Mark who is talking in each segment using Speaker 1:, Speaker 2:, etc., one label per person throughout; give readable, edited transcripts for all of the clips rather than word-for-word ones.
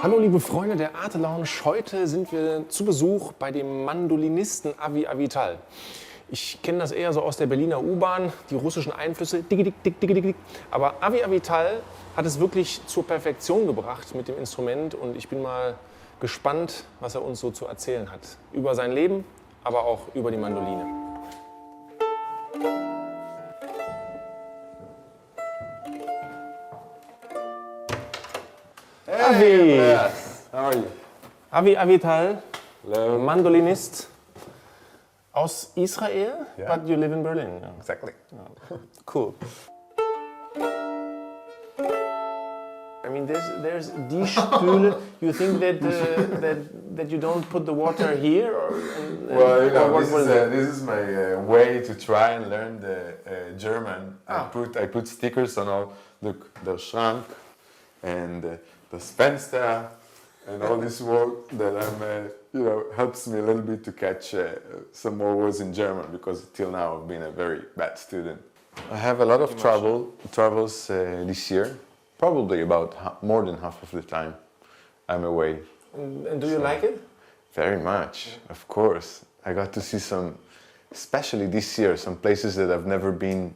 Speaker 1: Hallo liebe Freunde der Arte Lounge, heute sind wir zu Besuch bei dem Mandolinisten Avi Avital. Ich kenne das eher so aus der Berliner U-Bahn, die russischen Einflüsse, aber Avi Avital hat es wirklich zur Perfektion gebracht mit dem Instrument und ich bin mal gespannt, was er uns so zu erzählen hat. Über sein Leben, aber auch über die Mandoline.
Speaker 2: Hey, Andreas. How are you?
Speaker 1: Avi Avital,
Speaker 2: Hello.
Speaker 1: Mandolinist aus Israel,
Speaker 2: Yeah.
Speaker 1: but you live in Berlin. Yeah.
Speaker 2: Exactly.
Speaker 1: Cool. I mean, there's die Spüle. You think that that you don't put the water here, or
Speaker 2: Well, you know,
Speaker 1: or
Speaker 2: this is my way to try and learn the German. I put stickers on all. Look, the Schrank and the Fenster and all this work that helps me a little bit to catch some more words in German, because till now I've been a very bad student. I have a lot of travels this year. Probably about more than half of the time I'm away.
Speaker 1: And do you like it?
Speaker 2: Very much, of course. I got to see some, especially this year, some places that I've never been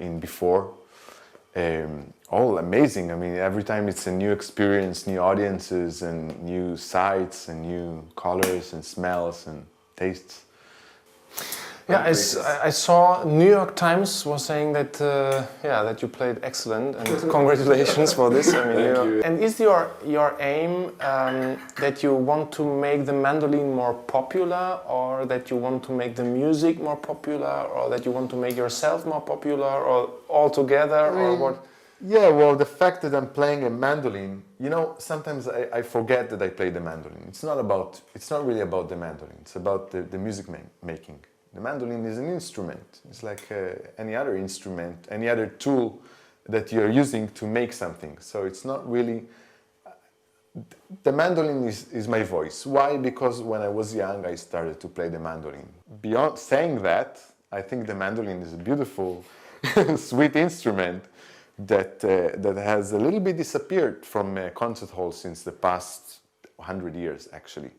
Speaker 2: in before. All amazing. I mean, every time it's a new experience, new audiences and new sights and new colors and smells and tastes.
Speaker 1: Yeah, I saw New York Times was saying that that you played excellent, and congratulations for this. I mean,
Speaker 2: Thank you.
Speaker 1: And is your aim that you want to make the mandolin more popular, or that you want to make the music more popular, or that you want to make yourself more popular, or all together, or what?
Speaker 2: Yeah, well, the fact that I'm playing a mandolin, sometimes I forget that I play the mandolin. It's not really about the mandolin. It's about the music making. The mandolin is an instrument. It's like any other instrument, any other tool that you're using to make something. So it's not really... The mandolin is my voice. Why? Because when I was young, I started to play the mandolin. Beyond saying that, I think the mandolin is a beautiful, sweet instrument that has a little bit disappeared from concert halls since the past 100 years, actually.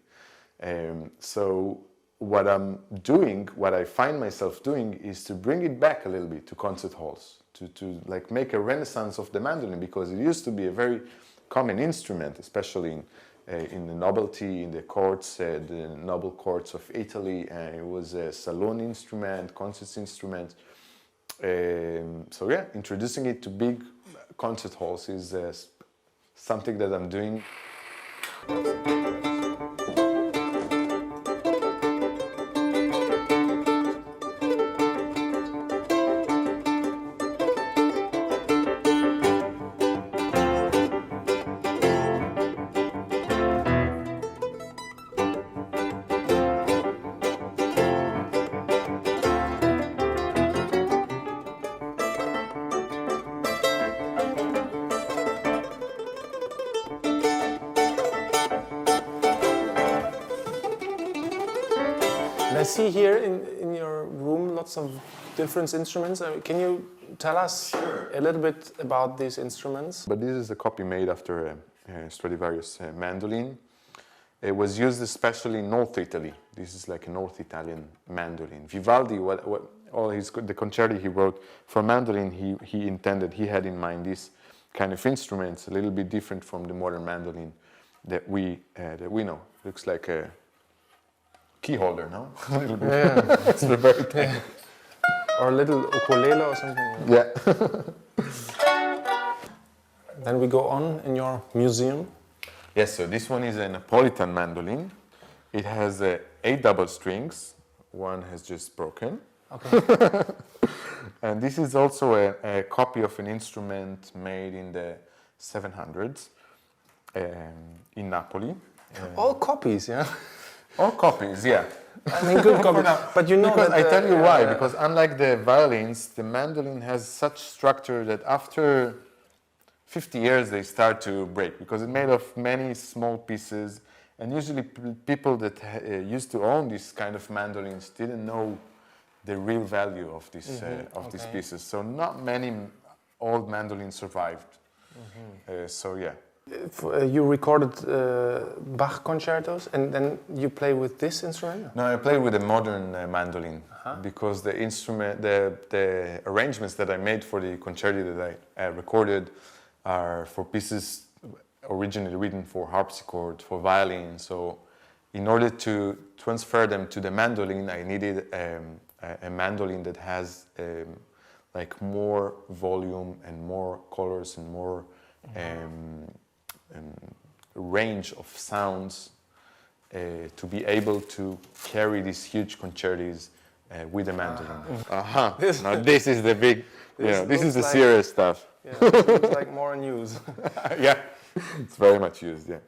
Speaker 2: So what I find myself doing is to bring it back a little bit to concert halls, to like make a renaissance of the mandolin, because it used to be a very common instrument, especially in the nobility, in the courts, the noble courts of Italy. It was a saloon instrument, concert instrument. So yeah, introducing it to big concert halls is something that I'm doing.
Speaker 1: I see here in your room lots of different instruments. Can you tell us a little bit about these instruments?
Speaker 2: But this is a copy made after a Stradivarius mandolin. It was used especially in North Italy. This is like a North Italian mandolin. Vivaldi, the concerti he wrote for mandolin, he had in mind this kind of instruments, a little bit different from the modern mandolin that we know. Looks like a key holder, no? A little bit.
Speaker 1: Yeah.
Speaker 2: It's very tiny.
Speaker 1: Yeah. Or a little ukulele or something.
Speaker 2: Yeah.
Speaker 1: Then we go on in your museum.
Speaker 2: Yes, so this one is a Napolitan mandolin. It has 8 double strings. One has just broken.
Speaker 1: Okay.
Speaker 2: And this is also a copy of an instrument made in the 700s in Napoli.
Speaker 1: All copies, yeah?
Speaker 2: All copies, yeah.
Speaker 1: I mean, good copies. But you know
Speaker 2: Because
Speaker 1: that,
Speaker 2: I tell you why, because unlike the violins, the mandolin has such structure that after 50 years they start to break, because it's made of many small pieces And usually people that used to own these kind of mandolins didn't know the real value of these these pieces. So not many old mandolins survived. So yeah.
Speaker 1: You recorded Bach concertos and then you play with this instrument?
Speaker 2: No, I play with a modern mandolin because the instrument, the arrangements that I made for the concerti that I recorded are for pieces originally written for harpsichord, for violin. So in order to transfer them to the mandolin, I needed a mandolin that has like more volume and more colors and more range of sounds to be able to carry these huge concertis with the mandolin. Now this is the big, this is the serious stuff.
Speaker 1: Yeah, this looks like more news.
Speaker 2: Yeah, it's very much used, yeah.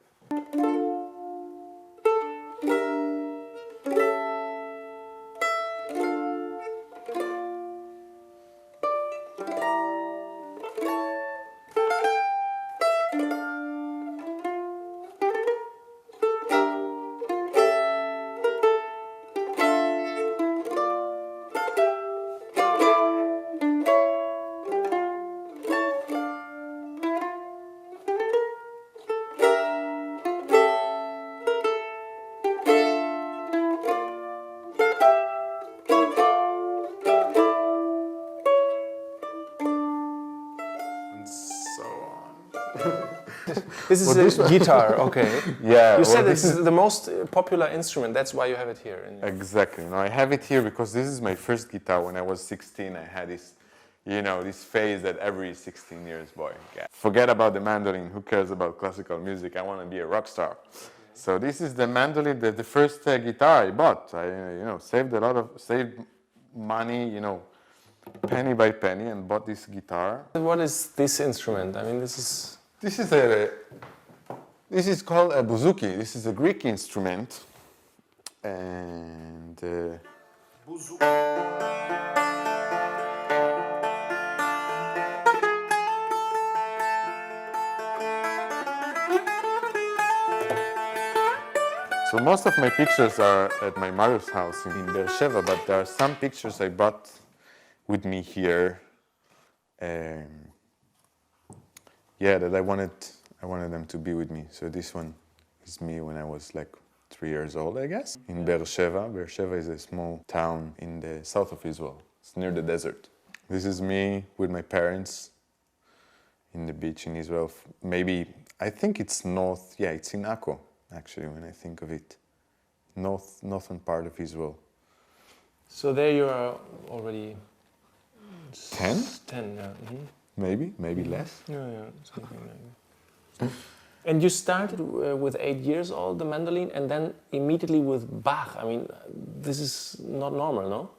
Speaker 1: This is a guitar, okay.
Speaker 2: Yeah.
Speaker 1: You said this is the most popular instrument, that's why you have it here.
Speaker 2: Exactly. No, I have it here because this is my first guitar. When I was 16, I had this, this phase that every 16 years boy gets. Forget about the mandolin. Who cares about classical music? I want to be a rock star. So this is the mandolin, the first guitar I bought. I, saved money, penny by penny, and bought this guitar.
Speaker 1: What is this instrument? I mean, this is
Speaker 2: called a bouzouki. This is a Greek instrument, and so most of my pictures are at my mother's house in Beersheba, but there are some pictures I bought with me here. That I wanted them to be with me. So this one is me when I was like 3 years old, I guess, in Beersheba. Beersheba is a small town in the south of Israel. It's near the desert. This is me with my parents in the beach in Israel. Maybe, I think it's north, it's in Akko, actually, when I think of it. Northern part of Israel.
Speaker 1: So there you are already
Speaker 2: 10?
Speaker 1: 10, yeah.
Speaker 2: Maybe less.
Speaker 1: Yeah, something like that. And you started with 8 years old, the mandolin, and then immediately with Bach. I mean, this is not normal, no?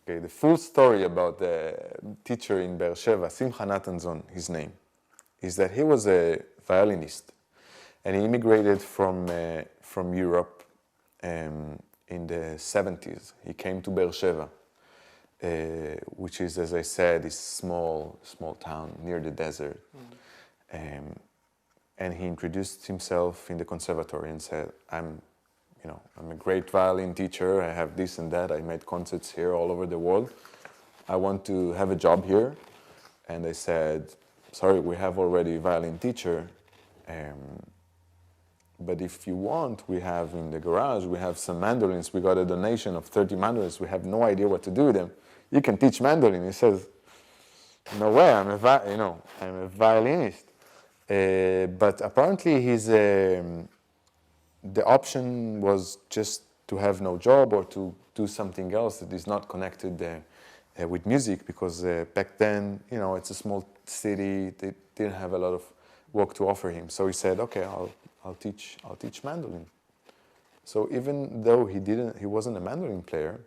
Speaker 2: Okay, the full story about the teacher in Beersheba, Simcha Natanzon, his name, is that he was a violinist, and he immigrated from Europe in the 70s. He came to Beersheba, which is, as I said, this small town near the desert. And he introduced himself in the conservatory and said, I'm a great violin teacher. I have this and that. I made concerts here all over the world. I want to have a job here. And they said, sorry, we have already a violin teacher. But if you want, we have in the garage, we have some mandolins. We got a donation of 30 mandolins. We have no idea what to do with them. You can teach mandolin. He says, no way, I'm a violinist. But apparently the option was just to have no job or to do something else that is not connected with music, because back then, it's a small city. They didn't have a lot of work to offer him. So he said, okay, I'll teach mandolin. So even though he wasn't a mandolin player,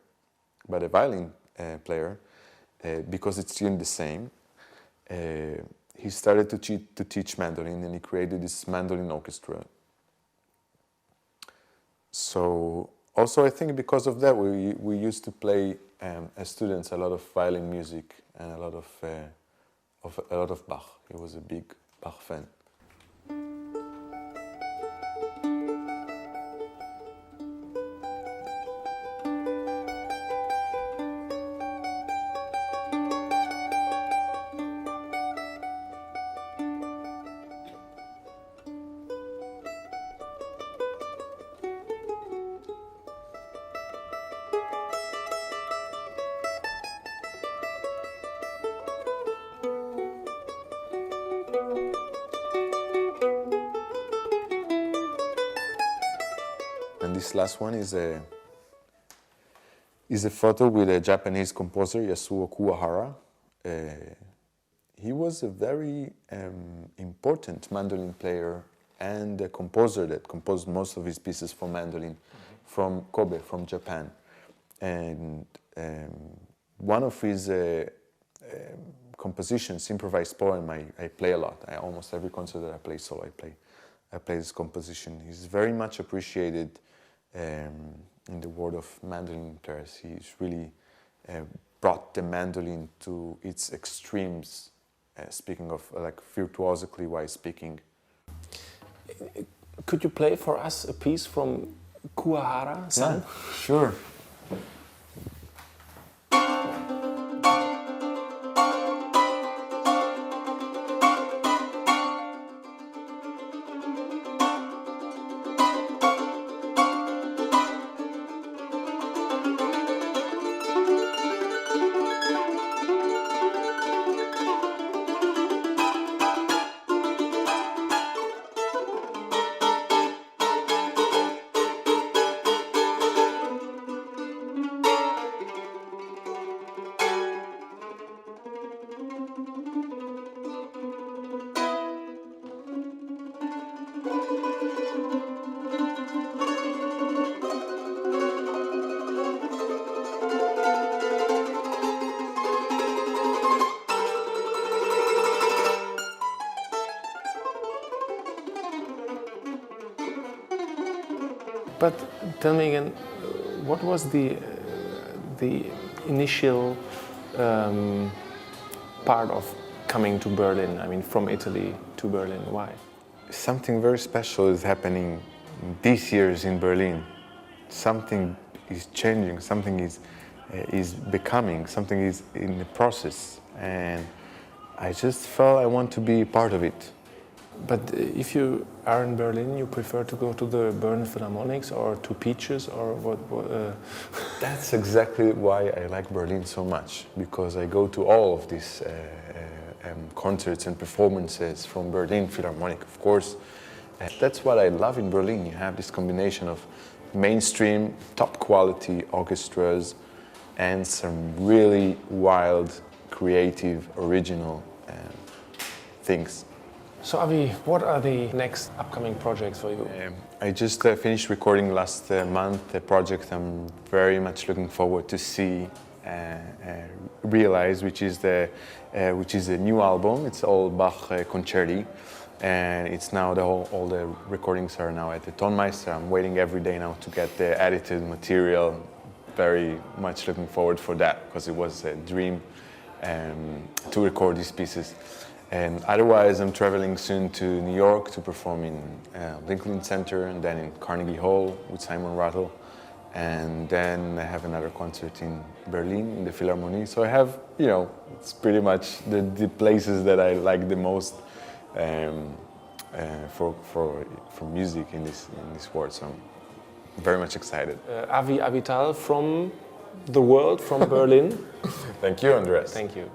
Speaker 2: but a violin player, because it's tuned the same, he started to teach mandolin, and he created this mandolin orchestra. So also I think because of that, we used to play as students a lot of violin music and a lot of Bach. He was a big Bach fan. this last one is a photo with a Japanese composer, Yasuo Kuwahara. He was a very important mandolin player and a composer that composed most of his pieces for mandolin from Kobe, from Japan. And one of his compositions, improvised poem, I play a lot. Almost every concert that I play solo, I play this composition. He's very much appreciated in the world of mandolin players. He's really brought the mandolin to its extremes, speaking of like virtuosically wise speaking.
Speaker 1: Could you play for us a piece from Kuwahara-san?
Speaker 2: Yeah, sure.
Speaker 1: But tell me again, what was the initial part of coming to Berlin? I mean, from Italy to Berlin. Why?
Speaker 2: Something very special is happening these years in Berlin. Something is changing. Something is becoming. Something is in the process, and I just felt I want to be part of it.
Speaker 1: But if you are in Berlin, you prefer to go to the Berlin Philharmonics or to Peaches or what?
Speaker 2: That's exactly why I like Berlin so much, because I go to all of these concerts and performances from Berlin Philharmonic, of course. That's what I love in Berlin. You have this combination of mainstream, top quality orchestras and some really wild, creative, original things.
Speaker 1: So Avi, what are the next upcoming projects for you?
Speaker 2: I just finished recording last month a project I'm very much looking forward to see realize, which is a new album. It's all Bach concerti, and it's now all the recordings are now at the Tonmeister. I'm waiting every day now to get the edited material. Very much looking forward for that, because it was a dream to record these pieces. And otherwise, I'm traveling soon to New York to perform in Lincoln Center and then in Carnegie Hall with Simon Rattle. And then I have another concert in Berlin in the Philharmonie. So I have, it's pretty much the places that I like the most for music in this world. So I'm very much excited.
Speaker 1: Avi Avital from the world, from Berlin.
Speaker 2: Thank you, Andreas.
Speaker 1: Thank you.